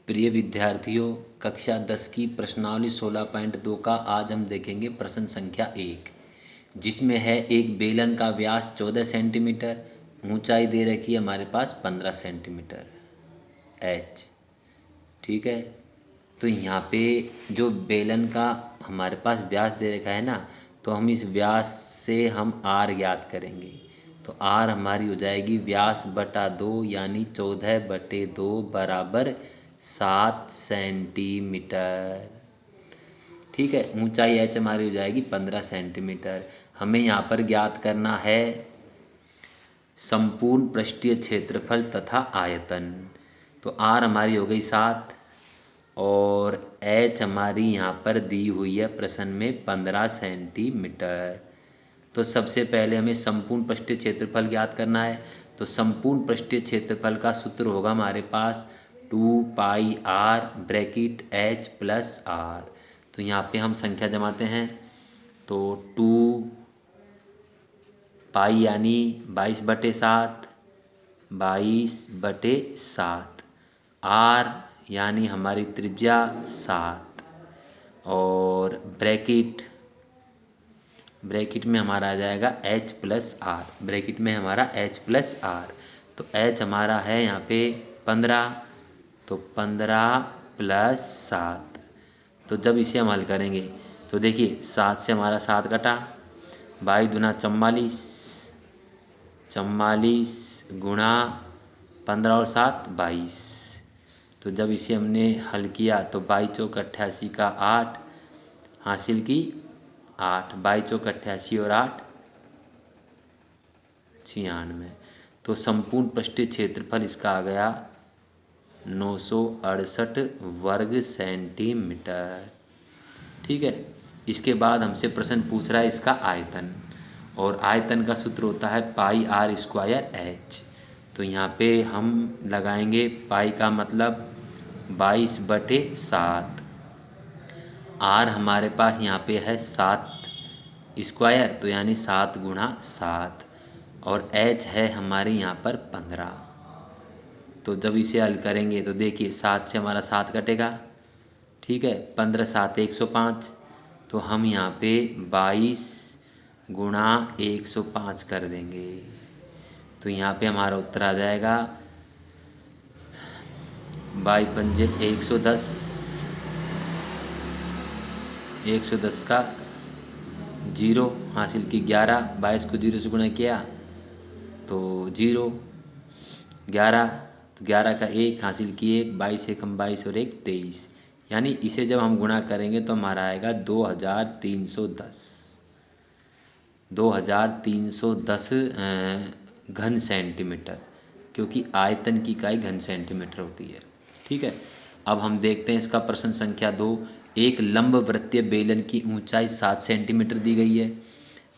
प्रिय विद्यार्थियों, कक्षा 10 की प्रश्नावली 16.2 का आज हम देखेंगे प्रश्न संख्या 1, जिसमें है एक बेलन का व्यास 14 सेंटीमीटर, ऊंचाई दे रखी है हमारे पास 15 सेंटीमीटर एच। ठीक है, तो यहाँ पे जो बेलन का हमारे पास व्यास दे रखा है ना, तो हम इस व्यास से हम आर ज्ञात करेंगे। तो आर हमारी हो जाएगी व्यास बटा 2 यानी 14/2 बराबर 7 सेंटीमीटर। ठीक है, ऊंचाई एच हमारी हो जाएगी 15 सेंटीमीटर। हमें यहाँ पर ज्ञात करना है संपूर्ण पृष्ठीय क्षेत्रफल तथा आयतन। तो आर हमारी हो गई 7 और एच हमारी यहाँ पर दी हुई है प्रश्न में 15 सेंटीमीटर। तो सबसे पहले हमें संपूर्ण पृष्ठीय क्षेत्रफल ज्ञात करना है। तो संपूर्ण पृष्ठीय क्षेत्रफल का सूत्र होगा हमारे पास 2πr bracket H plus R. तो यहाँ पे हम संख्या जमाते हैं, तो 2π यानी 22/7, 22/7, आर यानी हमारी त्रिज्या 7 और ब्रैकेट में हमारा आ जाएगा h प्लस आर, ब्रैकेट में हमारा h प्लस आर। तो h हमारा है यहाँ पे 15, तो 15 + 7। तो जब इसे हम हल करेंगे तो देखिए 7 से हमारा 7 कटा, 22 दूना 44, 44 गुणा 15 और 7 22। तो जब इसे हमने हल किया तो 22 चौक 88 का 8 हासिल की 8, 22 चौक 88 और 8 96। तो संपूर्ण पृष्ठीय क्षेत्रफल इसका आ गया 968 वर्ग सेंटीमीटर। ठीक है, इसके बाद हमसे प्रश्न पूछ रहा है इसका आयतन, और आयतन का सूत्र होता है πr²h। तो यहाँ पे हम लगाएंगे पाई का मतलब 22/7, आर हमारे पास यहाँ पे है 7 स्क्वायर, तो यानी 7 × 7, और एच है हमारे यहाँ पर 15। तो जब इसे हल करेंगे तो देखिए 7 से हमारा 7 कटेगा, ठीक है, 15 7 105। तो हम यहाँ पे 22 × 105 कर देंगे। तो यहाँ पे हमारा उत्तर आ जाएगा 22 पंजे 110, 110 का 0 हासिल की 11, 22 को 0 से गुणा किया तो 0, 11, तो 11 का 1 हासिल की 1, 22 से कम 22 और 1 23। यानी इसे जब हम गुणा करेंगे तो हमारा आएगा 2310, 2310 घन सेंटीमीटर, क्योंकि आयतन की इकाई घन सेंटीमीटर होती है। ठीक है, अब हम देखते हैं इसका प्रश्न संख्या 2। एक लंब वृत्तीय बेलन की ऊंचाई 7 सेंटीमीटर दी गई है,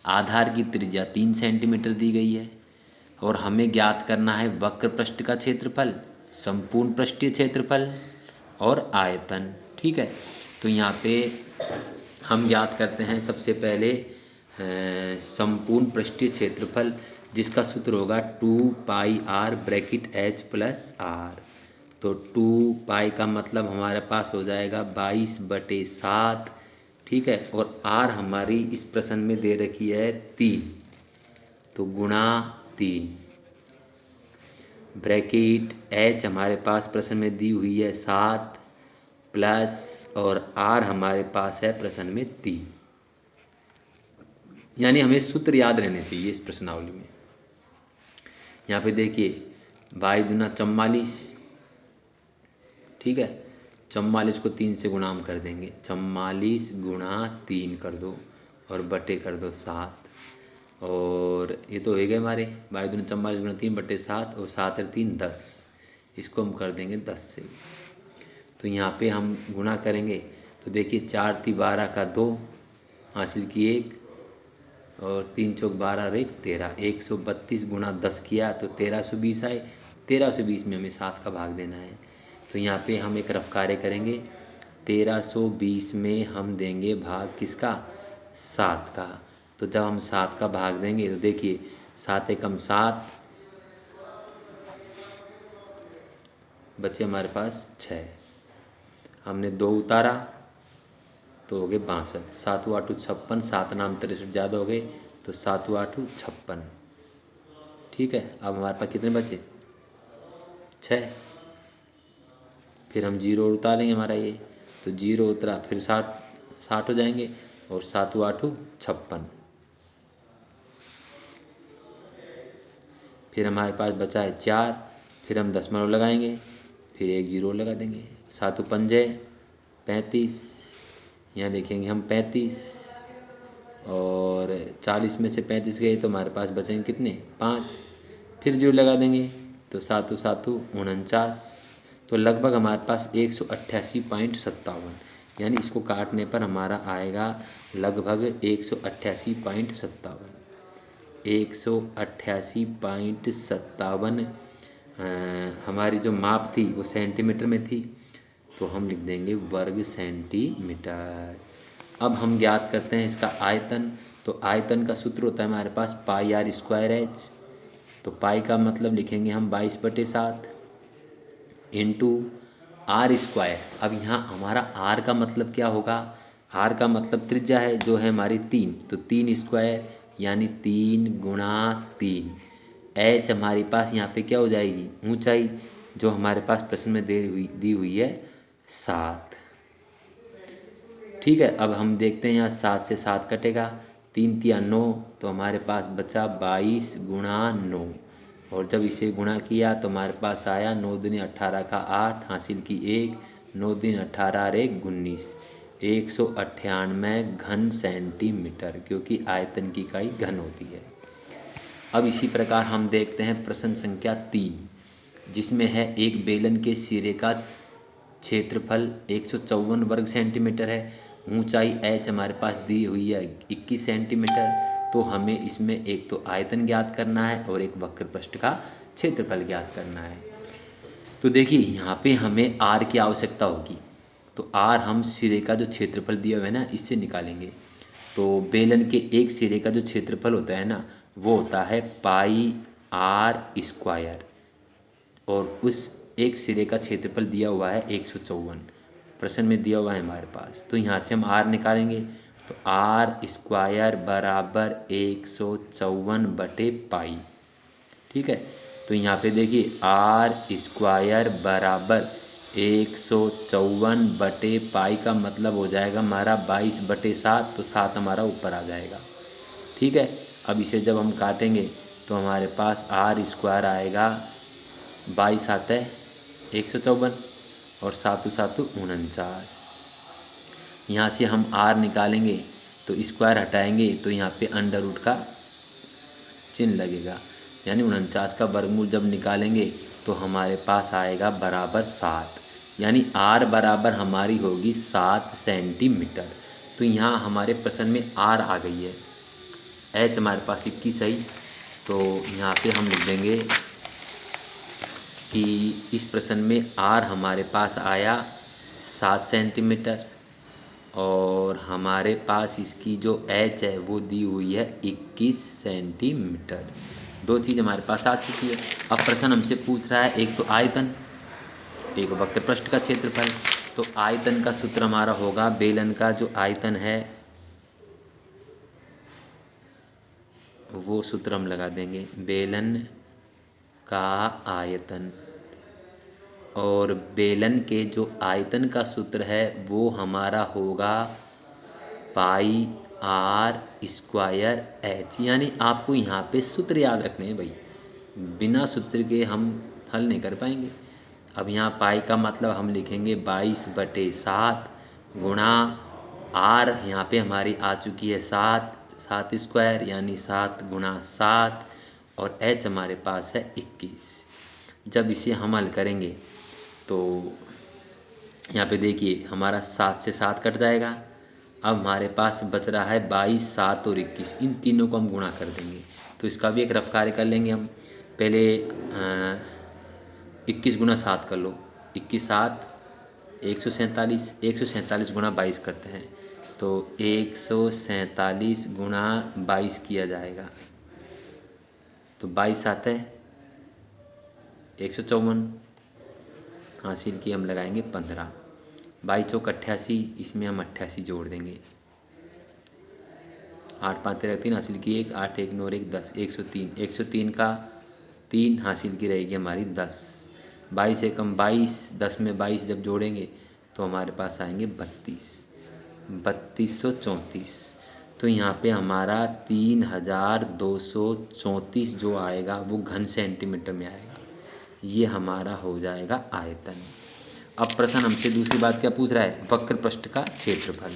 आधार की त्रिज्या 3 सेंटीमीटर दी गई है, और हमें ज्ञात करना है वक्र पृष्ठ का क्षेत्रफल, संपूर्ण पृष्ठीय क्षेत्रफल और आयतन। ठीक है, तो यहाँ पे हम ज्ञात करते हैं सबसे पहले संपूर्ण पृष्ठीय क्षेत्रफल, जिसका सूत्र होगा 2πr bracket h plus R. तो 2π का मतलब हमारे पास हो जाएगा 22/7। ठीक है, और r हमारी इस प्रश्न में दे रखी है 3, तो गुणा 3, ब्रैकेट h हमारे पास प्रश्न में दी हुई है 7 प्लस, और r हमारे पास है प्रश्न में 3। यानी हमें सूत्र याद रहने चाहिए इस प्रश्नावली में। यहाँ पे देखिए 22 दूना 44, ठीक है, 44 को 3 से गुणा हम कर देंगे, 44 × 3 कर दो और बटे कर दो 7, और ये तो हो गए हमारे 22 दूना 44 × 3/7, और 7 और 3 10, इसको हम कर देंगे 10 से। तो यहाँ पे हम गुणा करेंगे तो देखिए 4 × 3 12 का 2 हासिल की 1, और 3 चौक 12 और 1 13, 132 × 10 किया तो 1320 आए। 1320 में हमें 7 का भाग देना है। तो यहाँ पे हम एक रफ कार्य करेंगे, 1320 में हम देंगे भाग किसका, 7 का। तो जब हम 7 का भाग देंगे तो देखिए 7 एकम 7, बचे हमारे पास 6, हमने 2 उतारा तो हो गए 62, 7 8 56, 7 नाम 63 ज़्यादा हो गए तो 7 8 56। ठीक है, अब हमारे पास कितने बचे? 6। फिर हम जीरो उतारेंगे हमारा ये, तो जीरो उतरा फिर 60 60 हो जाएंगे और 7 8 56। फिर हमारे पास बचा है 4, फिर हम दशमलव लगाएंगे, फिर एक जीरो लगा देंगे। 7 पंजे 35, यहाँ लिखेंगे हम 35, और 40 में से 35 गए तो हमारे पास बचेंगे कितने? 5। फिर जीरो लगा देंगे तो 7 7 49, तो लगभग हमारे पास 188.57, यानी इसको काटने पर हमारा आएगा लगभग 188.57। 188.57 हमारी जो माप थी वो सेंटीमीटर में थी, तो हम लिख देंगे वर्ग सेंटीमीटर। अब हम ज्ञात करते हैं इसका आयतन। तो आयतन का सूत्र होता है हमारे पास पाई आर स्क्वायर एच। तो पाई का मतलब लिखेंगे हम 22/7 इंटू आर स्क्वायर। अब यहाँ हमारा आर का मतलब क्या होगा? आर का मतलब त्रिज्या है जो है हमारी 3, तो 3 स्क्वायर यानी 3 गुणा 3। एच हमारे पास यहाँ पे क्या हो जाएगी? ऊंचाई, जो हमारे पास प्रश्न में दी हुई है 7। ठीक है, अब हम देखते हैं यहाँ 7 से 7 कटेगा, 3 तिया 9, तो हमारे पास बचा 22 गुणा 9। और जब इसे गुणा किया तो हमारे पास आया 9 दूनी 18 का 8, हासिल की 1, 9 दूनी 18 और 1 19, 198 घन सेंटीमीटर, क्योंकि आयतन की इकाई घन होती है। अब इसी प्रकार हम देखते हैं प्रश्न संख्या 3, जिसमें है एक बेलन के सिरे का क्षेत्रफल 154 वर्ग सेंटीमीटर है, ऊंचाई एच हमारे पास दी हुई है 21 सेंटीमीटर। तो हमें इसमें एक तो आयतन ज्ञात करना है और एक वक्र पृष्ठ का क्षेत्रफल ज्ञात करना है। तो देखिए यहाँ पे हमें आर की आवश्यकता होगी, तो आर हम सिरे का जो क्षेत्रफल दिया हुआ है ना, इससे निकालेंगे। तो बेलन के एक सिरे का जो क्षेत्रफल होता है ना, वो होता है पाई आर स्क्वायर, और उस एक सिरे का क्षेत्रफल दिया हुआ है 154, प्रश्न में दिया हुआ है हमारे पास। तो यहाँ से हम आर निकालेंगे, तो आर स्क्वायर बराबर 154/पाई। ठीक है, तो यहाँ पे देखिए आर स्क्वायर बराबर 154/पाई का मतलब हो जाएगा हमारा 22/7, तो 7 हमारा ऊपर आ जाएगा। ठीक है, अब इसे जब हम काटेंगे तो हमारे पास आर स्क्वायर आएगा 22 आता है 154, और 7 7 49। यहाँ से हम आर निकालेंगे तो स्क्वायर हटाएंगे तो यहाँ पे अंडर रूट का चिन्ह लगेगा, यानी 49 का वर्गमूल जब निकालेंगे तो हमारे पास आएगा बराबर 7, यानी आर बराबर हमारी होगी 7 सेंटीमीटर। तो यहाँ हमारे प्रश्न में आर आ गई है, एच हमारे पास 21 है, तो यहाँ पे हम लिख देंगे कि इस प्रश्न में आर हमारे पास आया 7 सेंटीमीटर, और हमारे पास इसकी जो एच है वो दी हुई है 21 सेंटीमीटर। दो चीज़ हमारे पास आ चुकी है। अब प्रश्न हमसे पूछ रहा है एक तो आयतन, एक वक्र पृष्ठ का क्षेत्रफल। तो आयतन का सूत्र हमारा होगा, बेलन का जो आयतन है वो सूत्र हम लगा देंगे, बेलन का आयतन। और बेलन के जो आयतन का सूत्र है वो हमारा होगा पाई आर स्क्वायर एच। यानी आपको यहाँ पे सूत्र याद रखने हैं भाई, बिना सूत्र के हम हल नहीं कर पाएंगे। अब यहाँ पाई का मतलब हम लिखेंगे 22/7 गुणा आर, यहाँ पे हमारी आ चुकी है 7 स्क्वायर यानी 7 गुणा 7, और एच हमारे पास है 21। जब इसे हम हल करेंगे तो यहाँ पे देखिए हमारा 7 से 7 कट जाएगा। अब हमारे पास बच रहा है 22, 7 और 21, इन तीनों को हम गुणा कर देंगे। तो इसका भी एक रफ कार्य कर लेंगे हम। पहले 21 गुणा 7 कर लो, 21 7 147, 147 गुणा 22 करते हैं तो 147 गुणा 22 किया जाएगा, तो 22 आता है 154, हासिल की हम लगाएंगे 15, 22 चौक 88, इसमें हम 88 जोड़ देंगे। 8 5 13 3 हासिल की 1, 8 1 9 1 10, 103। 103 का 3 हासिल की रहेगी हमारी 10। 22 एकम 22, 10 में 22 जब जोड़ेंगे तो हमारे पास आएंगे 32, 3234। तो यहाँ पे हमारा 3234 जो आएगा वो घन सेंटीमीटर में आएगा। ये हमारा हो जाएगा आयतन। अब प्रश्न हमसे दूसरी बात क्या पूछ रहा है, वक्र पृष्ठ का क्षेत्रफल।